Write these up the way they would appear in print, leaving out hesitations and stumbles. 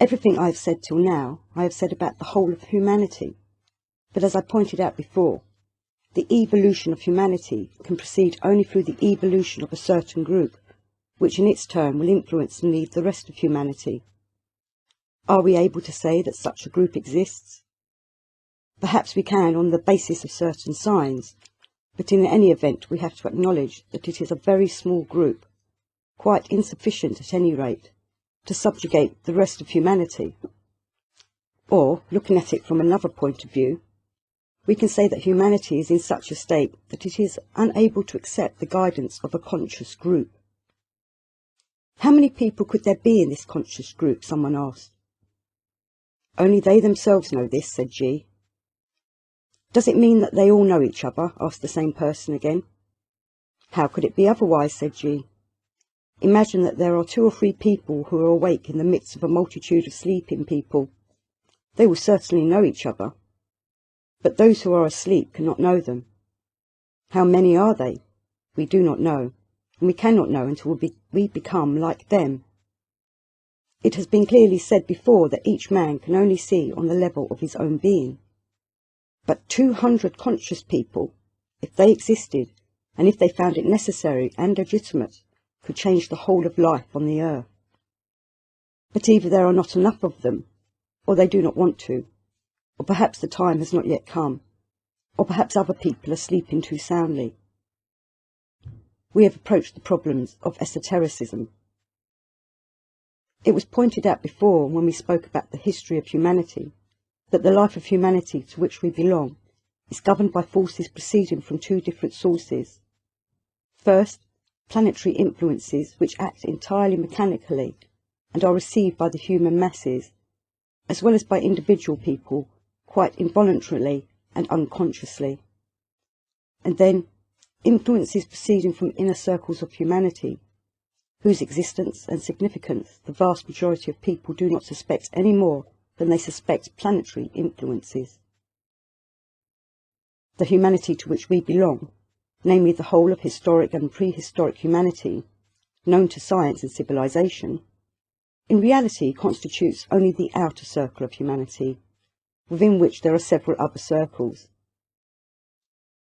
Everything I have said till now, I have said about the whole of humanity. But as I pointed out before, the evolution of humanity can proceed only through the evolution of a certain group, which in its turn will influence and lead the rest of humanity. Are we able to say that such a group exists? Perhaps we can on the basis of certain signs, but in any event we have to acknowledge that it is a very small group, quite insufficient at any rate, to subjugate the rest of humanity. Or, looking at it from another point of view, we can say that humanity is in such a state that it is unable to accept the guidance of a conscious group. How many people could there be in this conscious group? Someone asked. Only they themselves know this, said G. Does it mean that they all know each other? Asked the same person again. How could it be otherwise, said G. Imagine that there are 2 or 3 people who are awake in the midst of a multitude of sleeping people. They will certainly know each other, but those who are asleep cannot know them. How many are they? We do not know, and we cannot know until we become like them. It has been clearly said before that each man can only see on the level of his own being. But 200 conscious people, if they existed, and if they found it necessary and legitimate, could change the whole of life on the earth. But either there are not enough of them, or they do not want to, or perhaps the time has not yet come, or perhaps other people are sleeping too soundly. We have approached the problems of esotericism. It was pointed out before, when we spoke about the history of humanity, that the life of humanity to which we belong is governed by forces proceeding from 2 different sources. First, planetary influences which act entirely mechanically and are received by the human masses, as well as by individual people, quite involuntarily and unconsciously. And then, influences proceeding from inner circles of humanity, whose existence and significance the vast majority of people do not suspect any more than they suspect planetary influences. The humanity to which we belong, namely the whole of historic and prehistoric humanity, known to science and civilization, in reality constitutes only the outer circle of humanity, within which there are several other circles.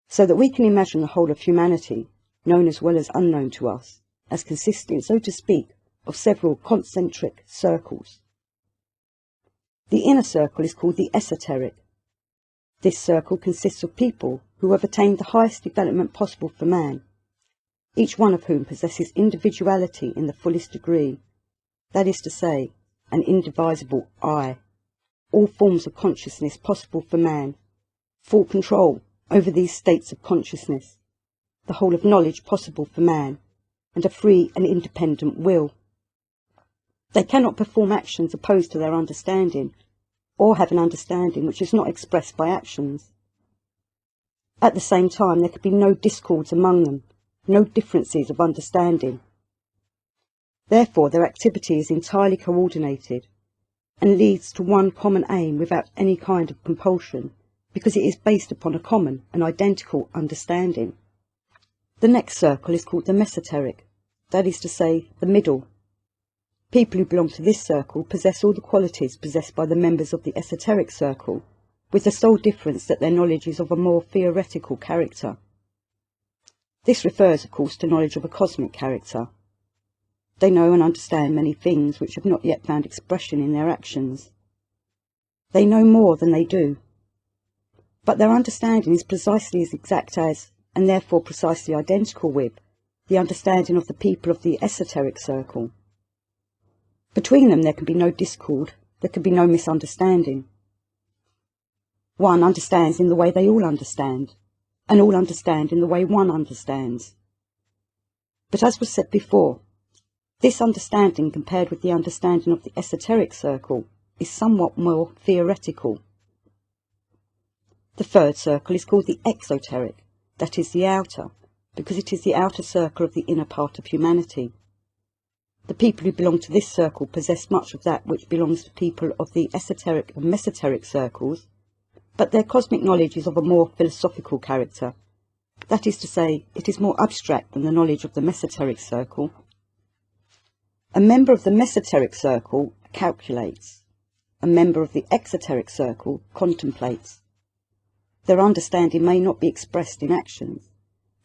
So that we can imagine the whole of humanity, known as well as unknown to us, as consisting, so to speak, of several concentric circles. The inner circle is called the esoteric. This circle consists of people who have attained the highest development possible for man, each one of whom possesses individuality in the fullest degree, that is to say, an indivisible I, all forms of consciousness possible for man, full control over these states of consciousness, the whole of knowledge possible for man, and a free and independent will. They cannot perform actions opposed to their understanding, or have an understanding which is not expressed by actions. At the same time, there could be no discords among them, no differences of understanding. Therefore, their activity is entirely coordinated, and leads to one common aim without any kind of compulsion, because it is based upon a common and identical understanding. The next circle is called the mesoteric, that is to say, the middle. People who belong to this circle possess all the qualities possessed by the members of the esoteric circle, with the sole difference that their knowledge is of a more theoretical character. This refers, of course, to knowledge of a cosmic character. They know and understand many things which have not yet found expression in their actions. They know more than they do. But their understanding is precisely as exact as, and therefore precisely identical with, the understanding of the people of the esoteric circle. Between them there can be no discord, there can be no misunderstanding. One understands in the way they all understand, and all understand in the way one understands. But as was said before, this understanding compared with the understanding of the esoteric circle is somewhat more theoretical. The third circle is called the exoteric, that is the outer, because it is the outer circle of the inner part of humanity. The people who belong to this circle possess much of that which belongs to people of the esoteric and mesoteric circles, but their cosmic knowledge is of a more philosophical character. That is to say, it is more abstract than the knowledge of the mesoteric circle. A member of the mesoteric circle calculates, a member of the exoteric circle, contemplates. Their understanding may not be expressed in actions,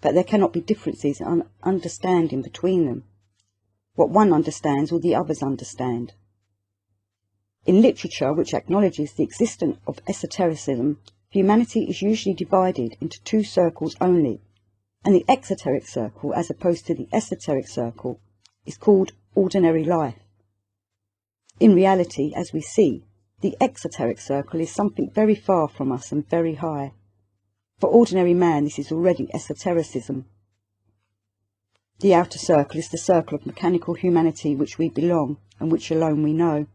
but there cannot be differences in understanding between them. What one understands all the others understand. In literature which acknowledges the existence of esotericism, humanity is usually divided into two circles only, and the exoteric circle, as opposed to the esoteric circle, is called ordinary life. In reality, as we see, the exoteric circle is something very far from us and very high. For ordinary man, this is already esotericism. The outer circle is the circle of mechanical humanity which we belong and which alone we know.